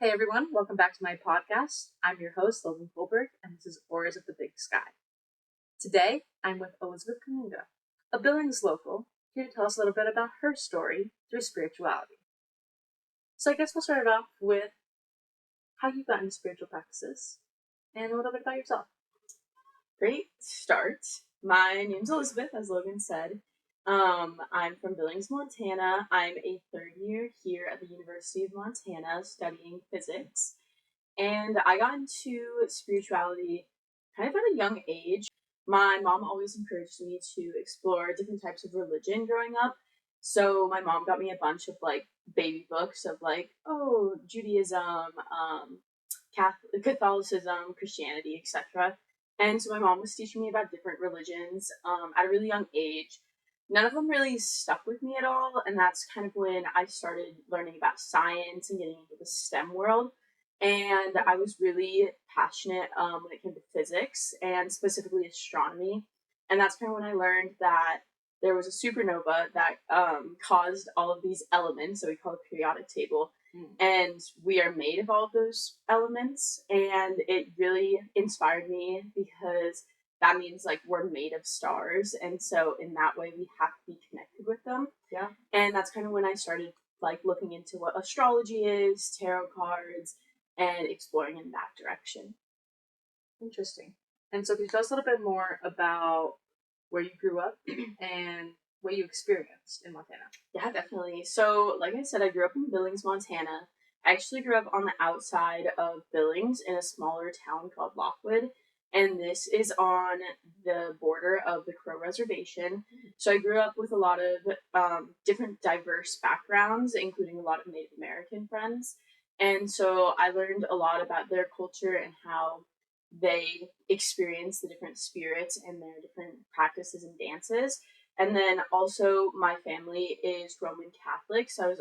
Hey everyone, welcome back to my podcast. I'm your host, Logan Goldberg, and this is Auras of the Big Sky. Today, I'm with Elizabeth Kamminga, a Billings local, here to tell us a little bit about her story through spirituality. So I guess we'll start it off with how you got into spiritual practices and a little bit about yourself. Great start. My name's Elizabeth, as Logan said. I'm from Billings, Montana. I'm a third year here at the University of Montana studying physics. And I got into spirituality kind of at a young age. My mom always encouraged me to explore different types of religion growing up. So my mom got me a bunch of baby books of Judaism, Catholicism, Christianity, etc. And so my mom was teaching me about different religions at a really young age. None of them really stuck with me at all, and that's kind of when I started learning about science and getting into the STEM world. And I was really passionate when it came to physics and specifically astronomy. And that's kind of when I learned that there was a supernova that caused all of these elements that we call the periodic table. And we are made of all of those elements. And it really inspired me because that means we're made of stars. And so in that way, we have to be connected with them. Yeah. And that's kind of when I started looking into what astrology is, tarot cards, and exploring in that direction. Interesting. And so could you tell us a little bit more about where you grew up and what you experienced in Montana? Yeah, definitely. So, like I said, I grew up in Billings, Montana. I actually grew up on the outside of Billings in a smaller town called Lockwood. And this is on the border of the Crow Reservation. So I grew up with a lot of different diverse backgrounds, including a lot of Native American friends. And so I learned a lot about their culture and how they experience the different spirits and their different practices and dances. And then also my family is Roman Catholic, so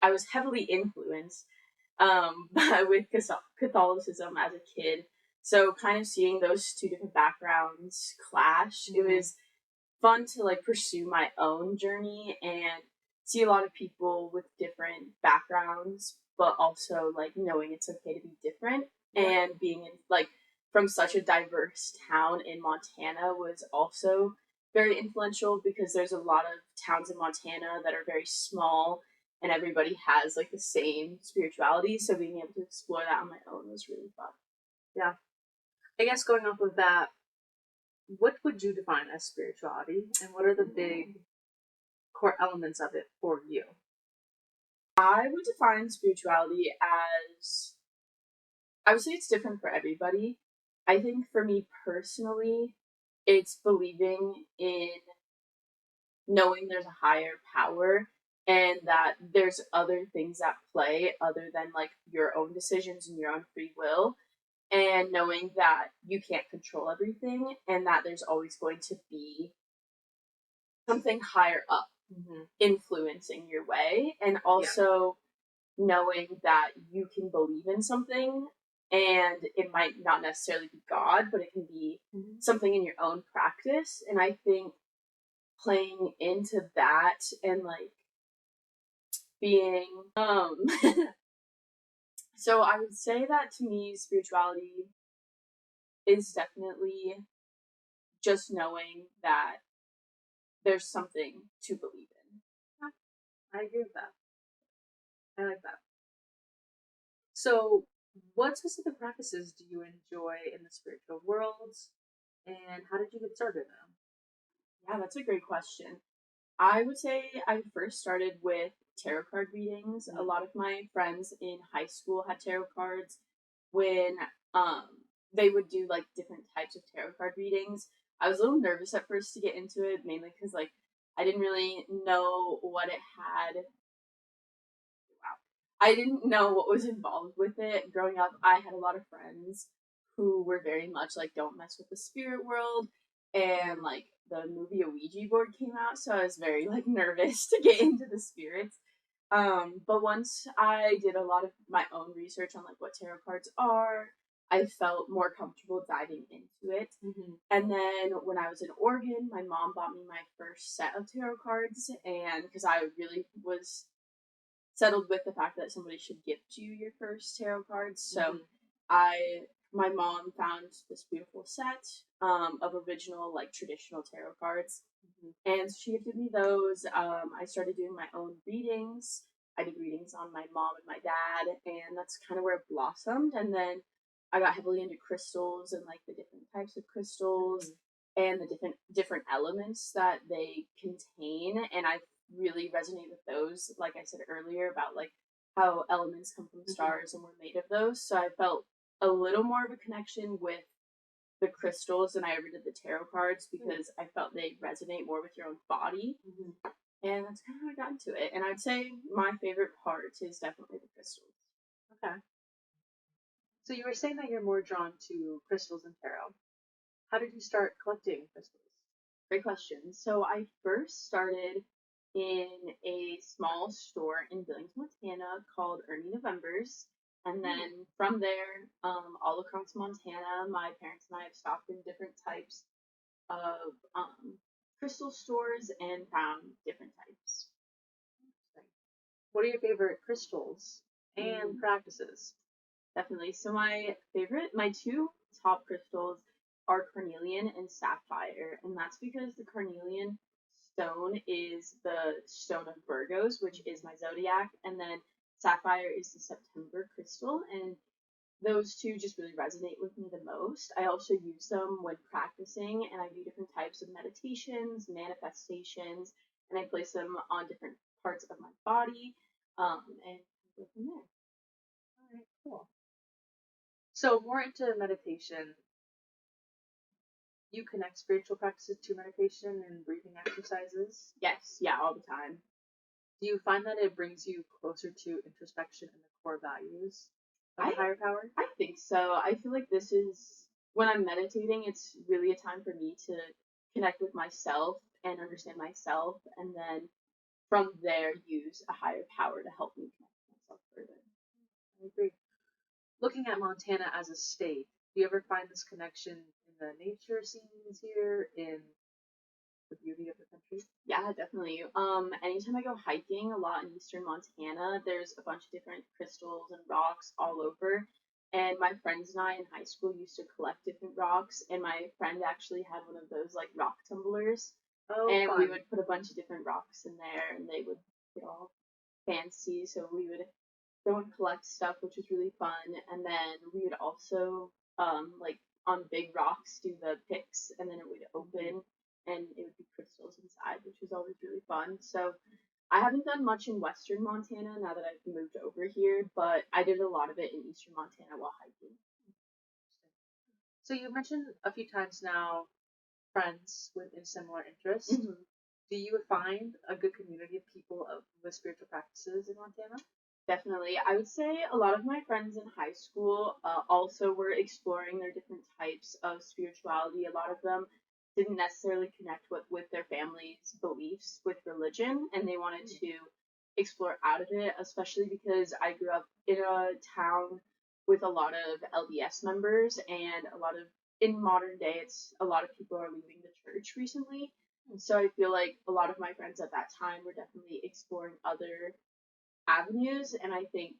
I was heavily influenced with Catholicism as a kid. So kind of seeing those two different backgrounds clash, it was fun to pursue my own journey and see a lot of people with different backgrounds, but also knowing it's okay to be different. And being in from such a diverse town in Montana was also very influential because there's a lot of towns in Montana that are very small and everybody has the same spirituality. So being able to explore that on my own was really fun. Yeah. I guess going off of that, what would you define as spirituality and what are the big core elements of it for you? I would define spirituality as, I would say it's different for everybody. I think for me personally, it's believing in knowing there's a higher power and that there's other things at play other than your own decisions and your own free will, and knowing that you can't control everything and that there's always going to be something higher up influencing your way, and also knowing that you can believe in something and it might not necessarily be God, but it can be something in your own practice. And I think playing into that and being so I would say that to me spirituality is definitely just knowing that there's something to believe in. I agree with that. I like that. So what specific practices do you enjoy in the spiritual world and how did you get started in them? Yeah, that's a great question. I would say I first started with tarot card readings. A lot of my friends in high school had tarot cards. When they would do different types of tarot card readings, I was a little nervous at first to get into it, mainly because I didn't really know what it had. I didn't know what was involved with it. Growing up, I had a lot of friends who were very much don't mess with the spirit world, and the movie A Ouija board came out, so I was very nervous to get into the spirits. But once I did a lot of my own research on what tarot cards are, I felt more comfortable diving into it. And then when I was in Oregon, my mom bought me my first set of tarot cards, and because I really was settled with the fact that somebody should gift you your first tarot cards. So Mhm. my mom found this beautiful set of original, like, traditional tarot cards, Mhm. and she gifted me those. I started doing my own readings. I did readings on my mom and my dad, and that's kind of where it blossomed. And then I got heavily into crystals and, like, the different types of crystals Mhm. and the different elements that they contain. And I really resonate with those. Like I said earlier about, like, how elements come from Mhm. stars and we're made of those. So I felt a little more of a connection with the crystals than I ever did the tarot cards because I felt they resonate more with your own body. Mhm. And that's kind of how I got into it. And I'd say my favorite part is definitely the crystals. Okay. So you were saying that you're more drawn to crystals and tarot. How did you start collecting crystals? Great question. So I first started in a small store in Billings, Montana called Ernie November's. And then from there, all across Montana, my parents and I have stopped in different types of crystal stores and found different types. What are your favorite crystals and Mm, practices? Definitely. So my two top crystals are carnelian and sapphire, and that's because the carnelian stone is the stone of Virgos, which is my zodiac, and then sapphire is the September crystal, and those two just really resonate with me the most. I also use them when practicing, and I do different types of meditations, manifestations, and I place them on different parts of my body, and go from there. All right, cool. So more into meditation, you connect spiritual practices to meditation and breathing exercises. Yes, yeah, all the time. Do you find that it brings you closer to introspection and the core values of I a higher power? I think so. I feel like this is when I'm meditating, it's really a time for me to connect with myself and understand myself, and then from there use a higher power to help me connect with myself further. I agree. Looking at Montana as a state, do you ever find this connection in the nature scenes here, in the beauty of the country? Yeah, definitely. Anytime I go hiking a lot in eastern Montana, there's a bunch of different crystals and rocks all over. And my friends and I in high school used to collect different rocks, and my friend actually had one of those, like, rock tumblers, Oh, and we fun. would put a bunch of different rocks in there, and they would get all fancy. So we would go and collect stuff, which was really fun. And then we would also, like, on big rocks, do the picks, and then it would open, and it would be crystals inside, which was always really fun. So I haven't done much in western Montana now that I've moved over here, but I did a lot of it in eastern Montana while hiking. So you mentioned a few times now friends with similar interests. Mm-hmm. Do you find a good community of people with spiritual practices in Montana? Definitely. I would say a lot of my friends in high school also were exploring their different types of spirituality. A lot of them didn't necessarily connect with their family's beliefs with religion, and they wanted to explore out of it, especially because I grew up in a town with a lot of LDS members, and in modern day, it's a lot of people are leaving the church recently. So I feel like a lot of my friends at that time were definitely exploring other avenues, and I think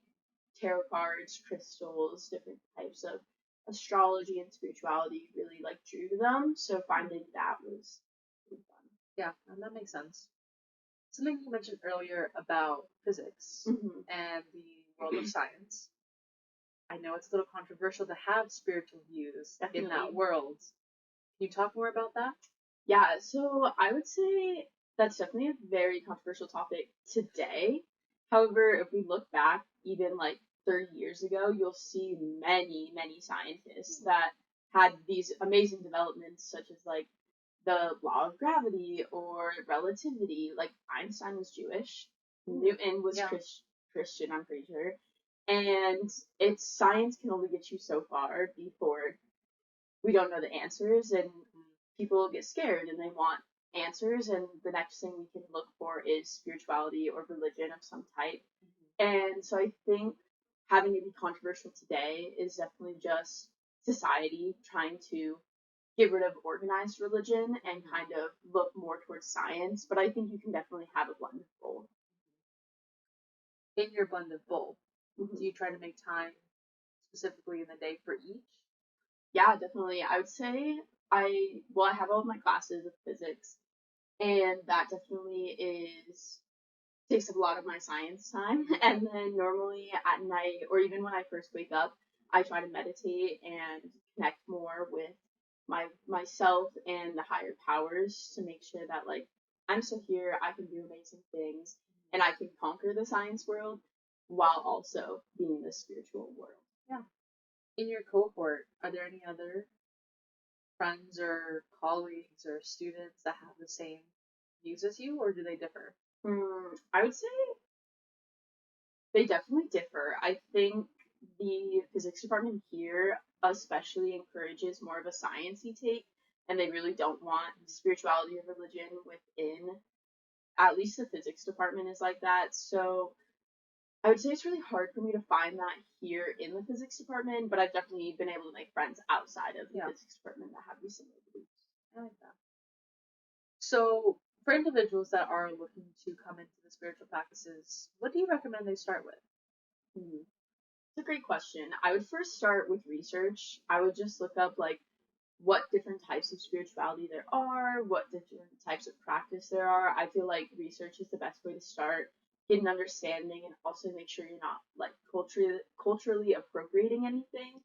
tarot cards, crystals, different types of astrology and spirituality really, like, drew to them. So finding that was really Yeah, and that makes sense. Something you mentioned earlier about physics fun. Mm-hmm. and the world of science. I know it's a little controversial to have spiritual views in that Definitely. world. Can you talk more about that? Yeah, so I would say that's definitely a very controversial topic today. However, if we look back even, like, 30 years ago, you'll see many, many scientists that had these amazing developments, such as, like, the law of gravity or relativity. Like, Einstein was Jewish, Newton was Yeah. Christian, I'm pretty sure. And it's science can only get you so far before we don't know the answers, and people get scared and they want answers, and the next thing we can look for is spirituality or religion of some type. And so I think having it be controversial today is definitely just society trying to get rid of organized religion and kind of look more towards science, but I think you can definitely have a blend of both. In your blend of both, Mhm. do you try to make time specifically in the day for each? Yeah, definitely. I would say I have all of my classes of physics, and that definitely is takes up a lot of my science time. And then normally at night, or even when I first wake up, I try to meditate and connect more with myself and the higher powers to make sure that like I'm still here, I can do amazing things, and I can conquer the science world while also being in the spiritual world. Yeah. In your cohort, are there any other friends or colleagues or students that have the same views as you, or do they differ? I would say they definitely differ. I think the physics department here especially encourages more of a sciencey take, and they really don't want spirituality or religion within. At least the physics department is like that. So I would say it's really hard for me to find that here in the physics department, but I've definitely been able to make friends outside of the physics department that have these similar beliefs. I like that. So, for individuals that are looking to come into the spiritual practices, what do you recommend they start with? It's a great question. I would first start with research. I would just look up like what different types of spirituality there are, what different types of practice there are. I feel like research is the best way to start, get an understanding, and also make sure you're not like culturally appropriating anything.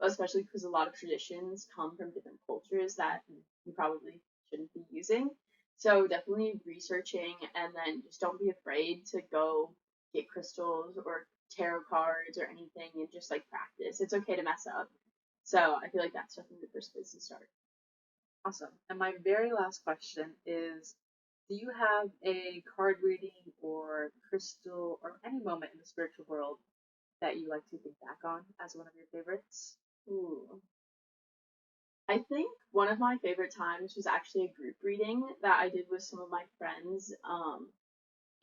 Especially because a lot of traditions come from different cultures that you probably shouldn't be using. So definitely researching, and then just don't be afraid to go get crystals or tarot cards or anything and just like practice. It's okay to mess up. So I feel like that's definitely the first place to start. Awesome. And my very last question is, do you have a card reading or crystal or any moment in the spiritual world that you like to think back on as one of your favorites? Ooh. I think one of my favorite times was actually a group reading that I did with some of my friends.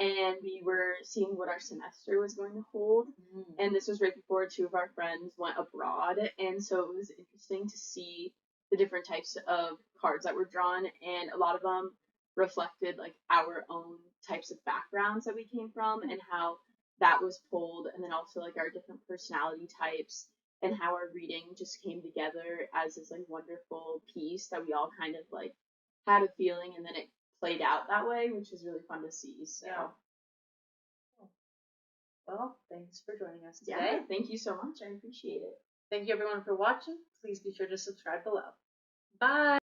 And we were seeing what our semester was going to hold. And this was right before two of our friends went abroad. And so it was interesting to see the different types of cards that were drawn. And a lot of them reflected like our own types of backgrounds that we came from and how that was pulled. And then also like our different personality types and how our reading just came together as this like wonderful piece that we all kind of like had a feeling and then it played out that way, which is really fun to see. So, yeah. Well, thanks for joining us today. Yeah, thank you so much. I appreciate it. Thank you everyone for watching. Please be sure to subscribe below. Bye.